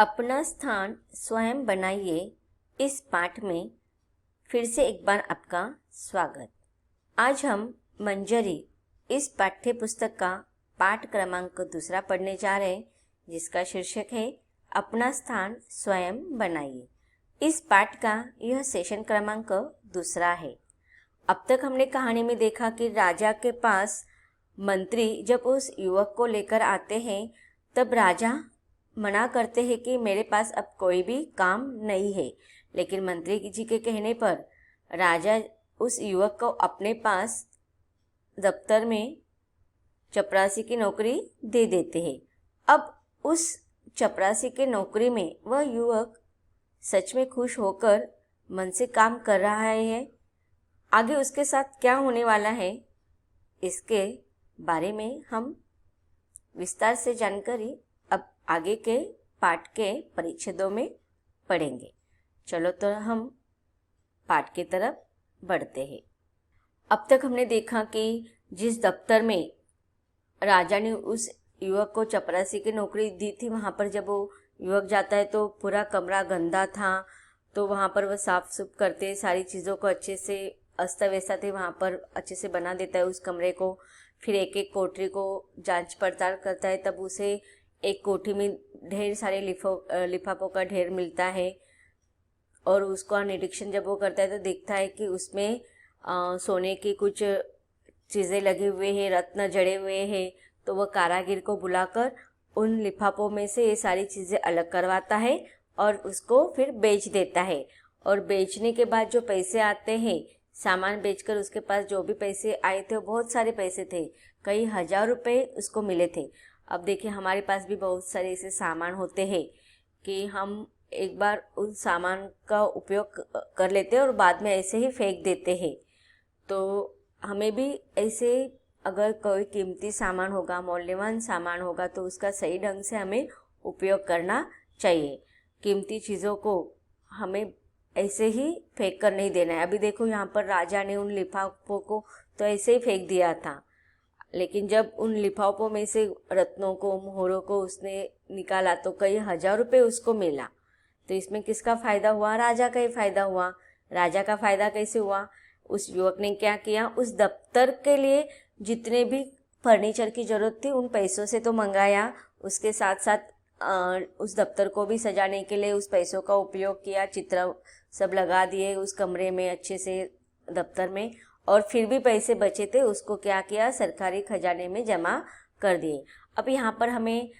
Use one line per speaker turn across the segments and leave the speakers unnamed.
अपना स्थान स्वयं बनाइए। इस पाठ में फिर से एक बार आपका स्वागत। आज हम मंजरी इस पाठ्य पुस्तक का पाठ क्रमांक 2 पढ़ने जा रहे हैं, जिसका शीर्षक है अपना स्थान स्वयं बनाइए। इस पाठ का यह सेशन क्रमांक 2 है। अब तक हमने कहानी में देखा कि राजा के पास मंत्री जब उस युवक को लेकर आते हैं तब राजा मना करते हैं कि मेरे पास अब कोई भी काम नहीं है, लेकिन मंत्री जी के कहने पर राजा उस युवक को अपने पास दफ्तर में चपरासी की नौकरी दे देते हैं। अब उस चपरासी की नौकरी में वह युवक सच में खुश होकर मन से काम कर रहा है। आगे उसके साथ क्या होने वाला है, इसके बारे में हम विस्तार से जानकारी अब आगे के पाठ के परिच्छेदों में पढ़ेंगे। चलो तो हम पाठ की तरफ बढ़ते हैं। अब तक हमने देखा कि जिस दफ्तर में राजा ने उस युवक को चपरासी की नौकरी दी थी, वहाँ पर जब वो युवक जाता है तो पूरा कमरा गंदा था, तो वहाँ पर वह साफ सुफ करते, सारी चीज़ों को अच्छे से अस्त व्यस्त थे वहाँ पर अच्छे से बना देता है उस कमरे को। फिर एक एक कोठरी को जांच पड़ताल करता है, तब उसे एक कोठी में ढेर सारे लिफाफों का ढेर मिलता है और उसका निरीक्षण जब वो करता है तो देखता है कि उसमें सोने की कुछ चीज़ें लगे हुए हैं, रत्न जड़े हुए हैं। तो वह कारागिर को बुलाकर उन लिफाफों में से ये सारी चीज़ें अलग करवाता है और उसको फिर बेच देता है। और बेचने के बाद जो पैसे आते हैं, सामान बेचकर उसके पास जो भी पैसे आए थे वो बहुत सारे पैसे थे, कई हजार रुपए उसको मिले थे। अब देखिए, हमारे पास भी बहुत सारे ऐसे सामान होते हैं कि हम एक बार उन सामान का उपयोग कर लेते हैं और बाद में ऐसे ही फेंक देते हैं। तो हमें भी ऐसे अगर कोई कीमती सामान होगा, मूल्यवान सामान होगा, तो उसका सही ढंग से हमें उपयोग करना चाहिए। कीमती चीज़ों को हमें ऐसे ही फेंक कर नहीं देना है। अभी देखो, यहाँ पर राजा ने उन लिफाफों को तो ऐसे ही फेंक दिया था, लेकिन जब उन लिफाफों में से रत्नों को, मोहरों को उसने निकाला तो कई हजार रुपए उसको मिला। तो इसमें किसका फायदा हुआ? राजा का ही फायदा हुआ। राजा का फायदा कैसे हुआ? उस युवक ने क्या किया, उस दफ्तर के लिए जितने भी फर्नीचर की जरूरत थी उन पैसों से तो मंगाया, उसके साथ साथ उस दफ्तर को भी सजाने के लिए उस पैसों का उपयोग किया, चित्र सब लगा दिए उस कमरे में अच्छे से दफ्तर में, और फिर भी पैसे बचे थे उसको क्या किया, सरकारी खजाने में जमा कर दिए। अब यहाँ पर हमें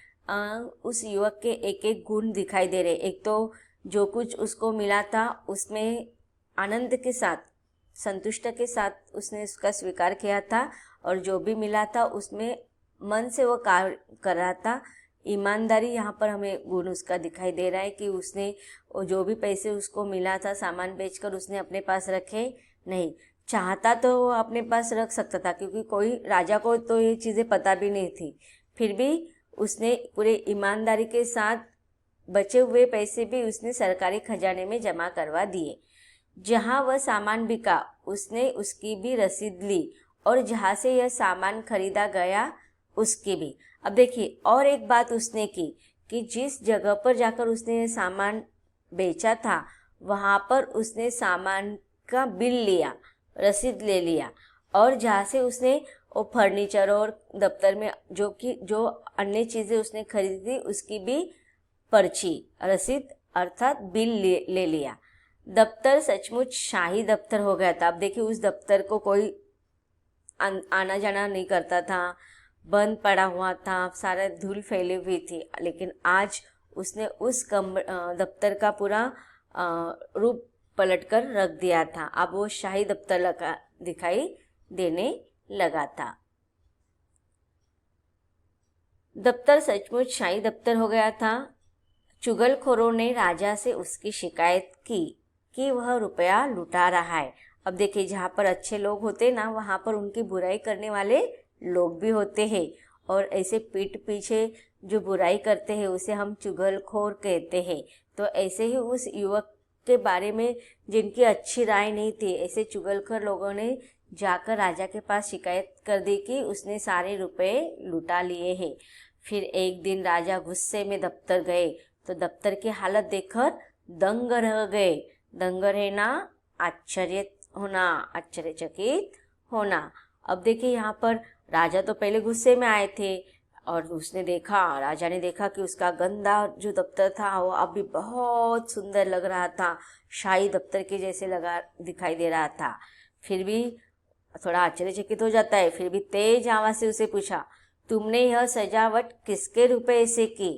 उस युवक के एक एक गुण दिखाई दे रहे। एक तो जो कुछ उसको मिला था उसमें आनंद के साथ, संतुष्ट के साथ उसने उसका स्वीकार किया था, और जो भी मिला था उसमें मन से वो कार्य कर रहा था। ईमानदारी यहाँ पर हमें गुण उसका दिखाई दे रहा है कि उसने जो भी पैसे उसको मिला था सामान बेचकर उसने अपने पास रखे नहीं। चाहता तो वो अपने पास रख सकता था, क्योंकि कोई राजा को तो ये चीज़ें पता भी नहीं थी, फिर भी उसने पूरे ईमानदारी के साथ बचे हुए पैसे भी उसने सरकारी खजाने में जमा करवा दिए। जहाँ वह सामान बिका उसने उसकी भी रसीद ली, और जहाँ से यह सामान खरीदा गया उसकी भी। अब देखिए, और एक बात उसने की कि जिस जगह पर जाकर उसने ये सामान बेचा था वहाँ पर उसने सामान का बिल लिया, रसीद ले लिया, और जहाँ से उसने वो फर्नीचर और दफ्तर में जो अन्य चीज़ें उसने खरीदी उसकी भी पर्ची, रसीद अर्थात बिल ले लिया। दफ्तर सचमुच शाही दफ्तर हो गया था। अब देखिए, उस दफ्तर को कोई आना जाना नहीं करता था, बंद पड़ा हुआ था, सारा धूल फैली हुई थी, लेकिन आज उसने उस दफ्तर का पूरा रूप पलट कर रख दिया था। अब वो शाही दफ्तर दिखाई देने लगा था। दफ्तर सचमुच शाही दफ्तर हो गया था। चुगलखोरों ने राजा से उसकी शिकायत की कि वह रुपया लुटा रहा है। अब देखिए, जहाँ पर अच्छे लोग होते ना, वहाँ पर उनकी बुराई करने वाले लोग भी होते हैं, और ऐसे पीठ पीछे जो बुराई करते हैं उसे हम चुगलखोर कहते हैं। तो ऐसे ही उस युवक के बारे में जिनकी अच्छी राय नहीं थी, ऐसे चुगलखोर लोगों ने जाकर राजा के पास शिकायत कर दी कि उसने सारे रुपए लुटा लिए हैं। फिर एक दिन राजा गुस्से में दफ्तर गए तो दफ्तर की हालत देखकर दंग रह गए। दंग रहना आश्चर्य होना, आश्चर्यचकित होना। अब देखिए यहाँ पर राजा तो पहले गुस्से में आए थे और राजा ने देखा कि उसका गंदा जो दफ्तर था वो अब भी बहुत सुंदर लग रहा था, शाही दफ्तर के जैसे दिखाई दे रहा था। फिर भी थोड़ा आश्चर्यचकित हो जाता है। फिर भी तेज आवाज से उसे पूछा, तुमने यह सजावट किसके रुपए से की?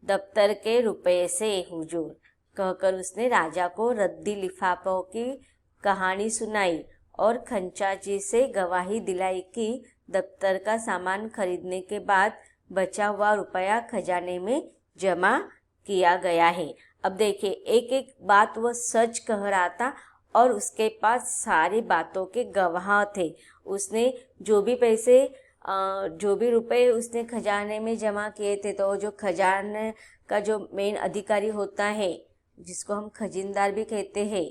दफ्तर के रुपए से हुजूर, कहकर उसने राजा को रद्दी लिफाफों की कहानी सुनाई और खंचाजी से गवाही दिलाई कि दफ्तर का सामान खरीदने के बाद बचा हुआ रुपया खजाने में जमा किया गया है। अब देखिए एक एक बात वह सच कह रहा था और उसके पास सारी बातों के गवाह थे। उसने जो भी पैसे जो भी रुपए उसने खजाने में जमा किए थे, तो जो खजाने का जो मेन अधिकारी होता है जिसको हम खजीनदार भी कहते हैं,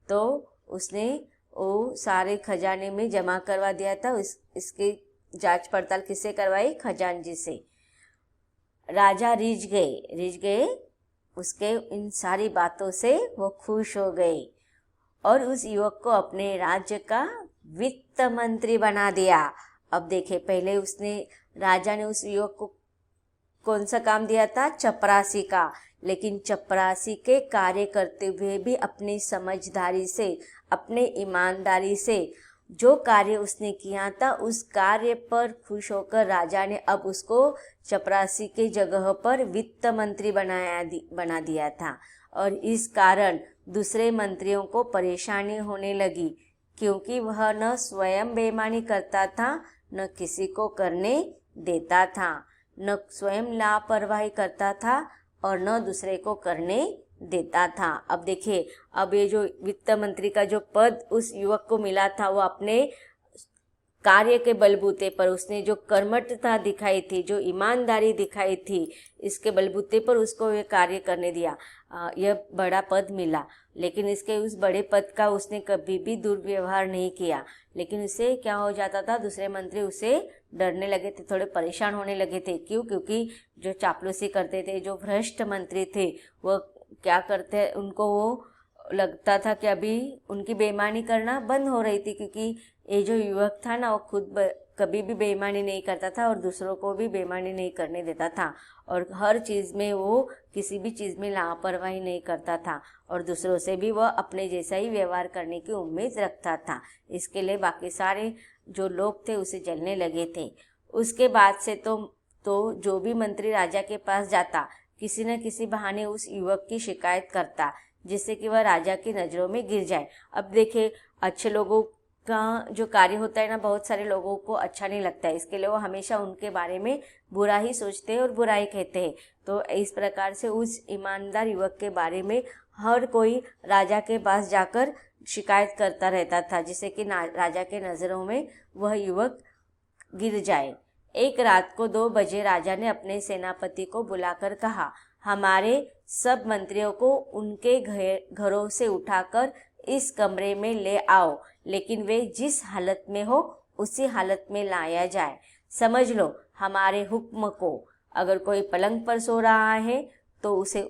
तो उसने वो सारे खजाने में जमा करवा दिया था। इसकी जांच पड़ताल किससे करवाई? खजानजी से। राजा रिझ गए उसके इन सारी बातों से वो खुश हो गए और उस युवक को अपने राज्य का वित्त मंत्री बना दिया। अब देखे पहले राजा ने उस युवक को कौन सा काम दिया था? चपरासी का। लेकिन चपरासी के कार्य करते हुए भी अपनी समझदारी से, अपने ईमानदारी से जो कार्य उसने किया था उस कार्य पर खुश होकर राजा ने अब उसको चपरासी के जगह पर वित्त मंत्री बना दिया था। और इस कारण दूसरे मंत्रियों को परेशानी होने लगी, क्योंकि वह न स्वयं बेईमानी करता था, न किसी को करने देता था, न स्वयं लापरवाही करता था और न दूसरे को करने देता था। अब देखिए, अब ये जो वित्त मंत्री का जो पद उस युवक को मिला था, वो अपने कार्य के बलबूते पर, उसने जो कर्मठता दिखाई थी, जो ईमानदारी दिखाई थी, इसके बलबूते पर उसको ये कार्य करने दिया, यह बड़ा पद मिला। लेकिन इसके उस बड़े पद का उसने कभी भी दुर्व्यवहार नहीं किया। लेकिन उससे क्या हो जाता था, दूसरे मंत्री उसे डरने लगे थे, थोड़े परेशान होने लगे थे। क्यों? क्योंकि जो चापलूसी करते थे, जो भ्रष्ट मंत्री थे, वो क्या करते, उनको वो लगता था कि अभी उनकी बेईमानी करना बंद हो रही थी, क्योंकि ये जो युवक था ना, वो खुद कभी भी बेईमानी नहीं करता था और दूसरों को भी बेईमानी नहीं करने देता था, और हर चीज़ में वो किसी भी चीज़ में लापरवाही नहीं करता था, और दूसरों से भी वह अपने जैसा ही व्यवहार करने की उम्मीद रखता था। इसके लिए बाकी सारे जो लोग थे उसे जलने लगे थे। उसके बाद से तो जो भी मंत्री राजा के पास जाता, किसी न किसी बहाने उस युवक की शिकायत करता, जिससे कि वह राजा की नज़रों में गिर जाए। अब देखिए, अच्छे लोगों का जो कार्य होता है ना, बहुत सारे लोगों को अच्छा नहीं लगता है, इसके लिए वो हमेशा उनके बारे में बुरा ही सोचते हैं और बुरा ही कहते हैं। तो इस प्रकार से उस ईमानदार युवक के बारे में हर कोई राजा के पास जाकर शिकायत करता रहता था, जिससे कि राजा के नज़रों में वह युवक गिर जाए। एक रात को 2 बजे राजा ने अपने सेनापति को बुलाकर कहा, हमारे सब मंत्रियों को उनके घरों से उठाकर इस कमरे में ले आओ, लेकिन वे जिस हालत में हो उसी हालत में लाया जाए। समझ लो हमारे हुक्म को। अगर कोई पलंग पर सो रहा है तो उसे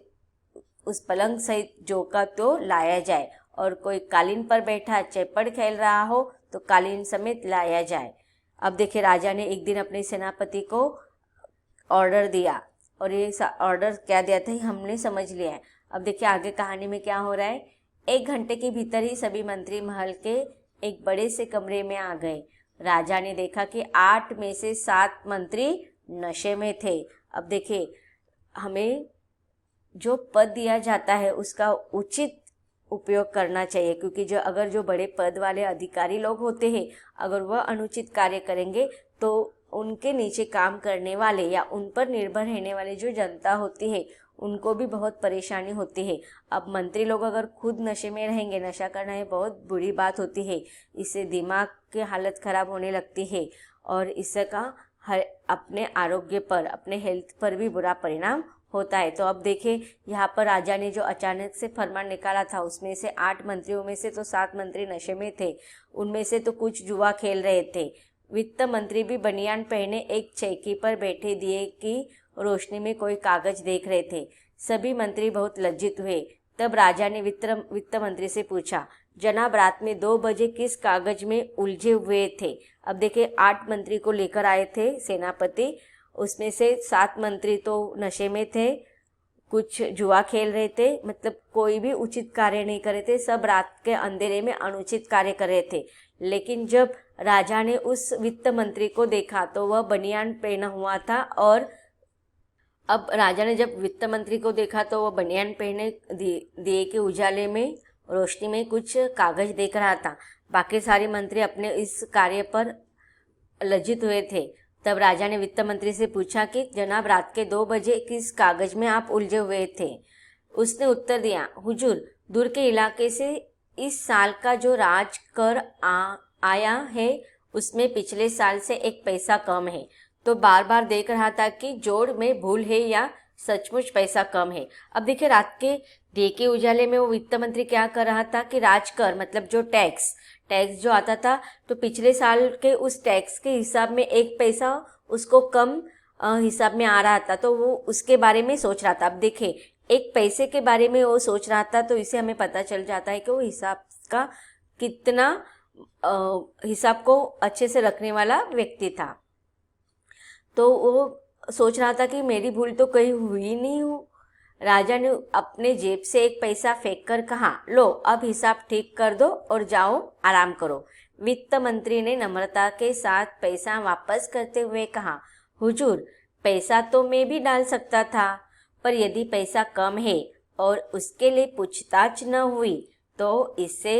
उस पलंग सहित जो का तो लाया जाए, और कोई कालीन पर बैठा चैपड़ खेल रहा हो तो कालीन समेत लाया जाए। अब देखिए, राजा ने एक दिन अपने सेनापति को ऑर्डर दिया, और ये ऑर्डर क्या दिया था हमने समझ लिया है। अब देखिए आगे कहानी में क्या हो रहा है। 1 घंटे के भीतर ही सभी मंत्री महल के एक बड़े से कमरे में आ गए। राजा ने देखा कि 8 में से 7 मंत्री नशे में थे। अब देखिए, हमें जो पद दिया जाता है उसका उचित उपयोग करना चाहिए, क्योंकि अगर जो बड़े पद वाले अधिकारी लोग होते हैं, अगर वह अनुचित कार्य करेंगे तो उनके नीचे काम करने वाले या उन पर निर्भर रहने वाले जो जनता होती है उनको भी बहुत परेशानी होती है। अब मंत्री लोग अगर खुद नशे में रहेंगे, नशा करना ये बहुत बुरी बात होती है, इससे दिमाग की हालत खराब होने लगती है और इसका अपने आरोग्य पर, अपने हेल्थ पर भी बुरा परिणाम होता है। तो अब देखिए, यहाँ पर राजा ने जो अचानक से फरमान निकाला था, उसमें से 8 मंत्रियों में से तो 7 मंत्री नशे में थे, उनमें से तो कुछ जुआ खेल रहे थे। वित्त मंत्री भी बनियान पहने एक चौकी पर बैठे दिए कि रोशनी में कोई कागज देख रहे थे। सभी मंत्री बहुत लज्जित हुए। तब राजा ने वित्त मंत्री से पूछा, जनाब रात में 2 बजे किस कागज में उलझे हुए थे? अब देखिए 8 मंत्री को लेकर आए थे सेनापति, उसमें से 7 मंत्री तो नशे में थे, कुछ जुआ खेल रहे थे, मतलब कोई भी उचित कार्य नहीं कर रहे थे, सब रात के अंधेरे में अनुचित कार्य कर रहे थे। लेकिन जब राजा ने उस वित्त मंत्री को देखा तो वह बनियान पहना हुआ था, और अब राजा ने जब वित्त मंत्री को देखा तो वह बनियान पहने दिए के उजाले में, रोशनी में कुछ कागज देख रहा था। बाकी सारे मंत्री अपने इस कार्य पर लज्जित हुए थे। तब राजा ने वित्त मंत्री से पूछा कि जनाब रात के 2 बजे किस कागज में आप उलझे हुए थे? उसने उत्तर दिया, हुजूर दूर के इलाके से इस साल का जो राज कर आया है उसमें पिछले साल से 1 पैसा कम है, तो बार बार देख रहा था कि जोड़ में भूल है या सचमुच पैसा कम है। अब देखिए रात के दिए के उजाले में वो वित्त मंत्री क्या कर रहा था कि राजकर मतलब जो टैक्स जो आता था, तो पिछले साल के उस टैक्स के हिसाब में 1 पैसा उसको कम हिसाब में आ रहा था, तो वो उसके बारे में सोच रहा था। अब देखिए 1 पैसे के बारे में वो सोच रहा था, तो इससे हमें पता चल जाता है कि वो हिसाब का कितना हिसाब को अच्छे से रखने वाला व्यक्ति था। तो वो सोच रहा था कि मेरी भूल तो कहीं हुई नहीं हो। राजा ने अपने जेब से 1 पैसा फेंक कर कहा, लो अब हिसाब ठीक कर दो और जाओ आराम करो। वित्त मंत्री ने नम्रता के साथ पैसा वापस करते हुए कहा, हुजूर पैसा तो मैं भी डाल सकता था, पर यदि पैसा कम है और उसके लिए पूछताछ न हुई तो इससे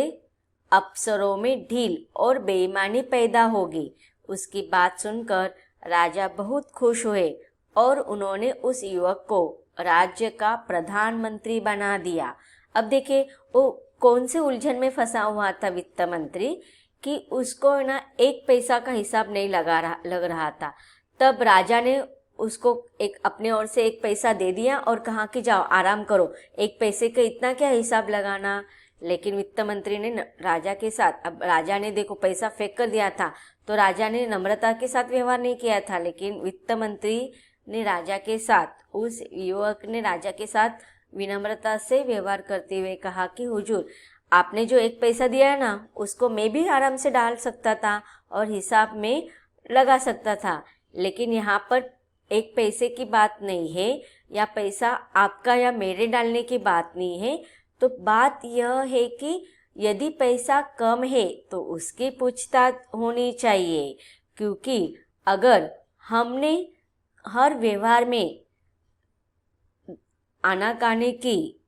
अफसरों में ढील और बेईमानी पैदा होगी। उसकी बात सुनकर राजा बहुत खुश हुए और उन्होंने उस युवक को राज्य का प्रधानमंत्री बना दिया। अब देखिए वो कौन से उलझन में फंसा हुआ था वित्त मंत्री कि उसको ना 1 पैसा का हिसाब नहीं लग रहा था। तब राजा ने उसको अपने ओर से 1 पैसा दे दिया और कहा कि जाओ आराम करो, 1 पैसे का इतना क्या हिसाब लगाना। लेकिन वित्त मंत्री ने राजा के साथ, अब राजा ने देखो पैसा फेंक कर दिया था, तो राजा ने नम्रता के साथ व्यवहार नहीं किया था, लेकिन वित्त मंत्री ने राजा के साथ, उस युवक ने राजा के साथ विनम्रता से व्यवहार करते हुए कहा कि हुजूर आपने जो 1 पैसा दिया है ना, उसको मैं भी आराम से डाल सकता था और हिसाब में लगा सकता था, लेकिन यहाँ पर 1 पैसे की बात नहीं है, या पैसा आपका या मेरे डालने की बात नहीं है। तो बात यह है कि यदि पैसा कम है तो उसकी पूछताछ होनी चाहिए, क्योंकि अगर हमने हर व्यवहार में आनाकानी की,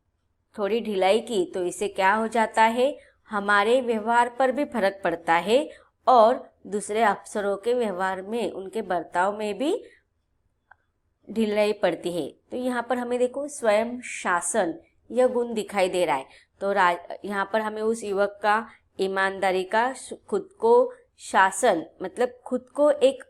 थोड़ी ढिलाई की, तो इससे क्या हो जाता है, हमारे व्यवहार पर भी फर्क पड़ता है और दूसरे अफसरों के व्यवहार में, उनके बर्ताव में भी ढिलाई पड़ती है। तो यहाँ पर हमें देखो स्वयं शासन यह गुण दिखाई दे रहा है। तो यहाँ पर हमें उस युवक का ईमानदारी का, खुद को शासन मतलब खुद को एक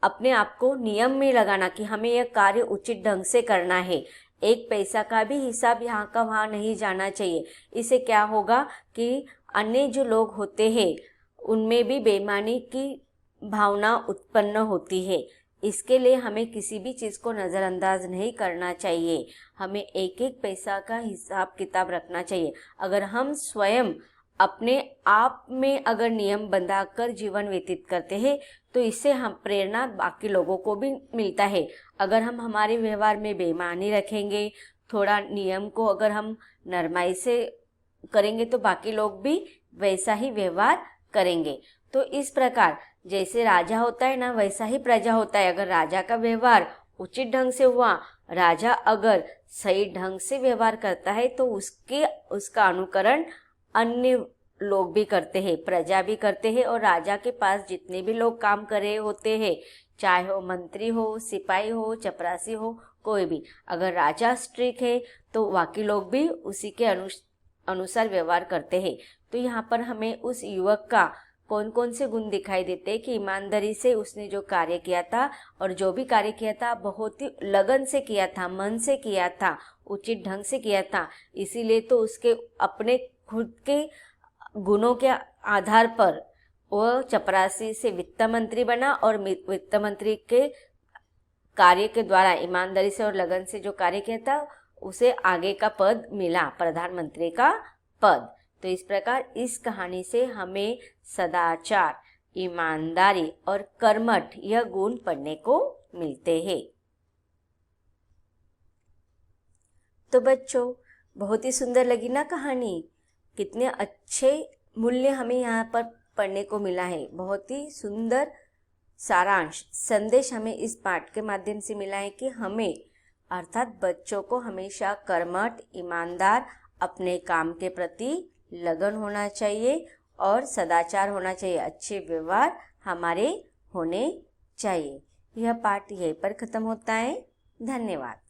अपने आप को नियम में लगाना कि हमें यह कार्य उचित ढंग से करना है, 1 पैसा का भी हिसाब यहाँ का वहाँ नहीं जाना चाहिए। इससे क्या होगा कि अन्य जो लोग होते हैं उनमें भी बेईमानी की भावना उत्पन्न होती है। इसके लिए हमें किसी भी चीज़ को नज़रअंदाज नहीं करना चाहिए, हमें 1-1 पैसा का हिसाब किताब रखना चाहिए। अगर हम स्वयं अपने आप में अगर नियम बनाकर जीवन व्यतीत करते हैं तो इससे हम प्रेरणा बाकी लोगों को भी मिलता है। अगर हम हमारे व्यवहार में बेईमानी रखेंगे, थोड़ा नियम को अगर हम नरमाई से करेंगे तो बाकी लोग भी वैसा ही व्यवहार करेंगे। तो इस प्रकार जैसे राजा होता है ना, वैसा ही प्रजा होता है। अगर राजा का व्यवहार उचित ढंग से हुआ, राजा अगर सही ढंग से व्यवहार करता है तो उसका अनुकरण अन्य लोग भी करते हैं, प्रजा भी करते हैं, और राजा के पास जितने भी लोग काम कर रहे होते हैं, चाहे हो मंत्री हो, सिपाही हो, चपरासी हो, कोई भी, अगर राजा स्ट्रिक्ट है तो बाकी लोग भी उसी के अनुसार व्यवहार करते हैं। तो यहाँ पर हमें उस युवक का कौन कौन से गुण दिखाई देते हैं कि ईमानदारी से उसने जो कार्य किया था, और जो भी कार्य किया था बहुत ही लगन से किया था, मन से किया था, उचित ढंग से किया था। इसीलिए तो उसके अपने खुद के गुणों के आधार पर वह चपरासी से वित्त मंत्री बना और वित्त मंत्री के कार्य के द्वारा ईमानदारी से और लगन से जो कार्य किया था उसे आगे का पद मिला, प्रधानमंत्री का पद। तो इस प्रकार इस कहानी से हमें सदाचार, ईमानदारी और कर्मठ यह गुण पढ़ने को मिलते हैं। तो बच्चों, बहुत ही सुंदर लगी ना कहानी। कितने अच्छे मूल्य हमें यहाँ पर पढ़ने को मिला है। बहुत ही सुंदर सारांश संदेश हमें इस पाठ के माध्यम से मिला है कि हमें अर्थात बच्चों को हमेशा कर्मठ, ईमानदार, अपने काम के प्रति लगन होना चाहिए और सदाचार होना चाहिए, अच्छे व्यवहार हमारे होने चाहिए। यह पाठ यहीं पर खत्म होता है। धन्यवाद।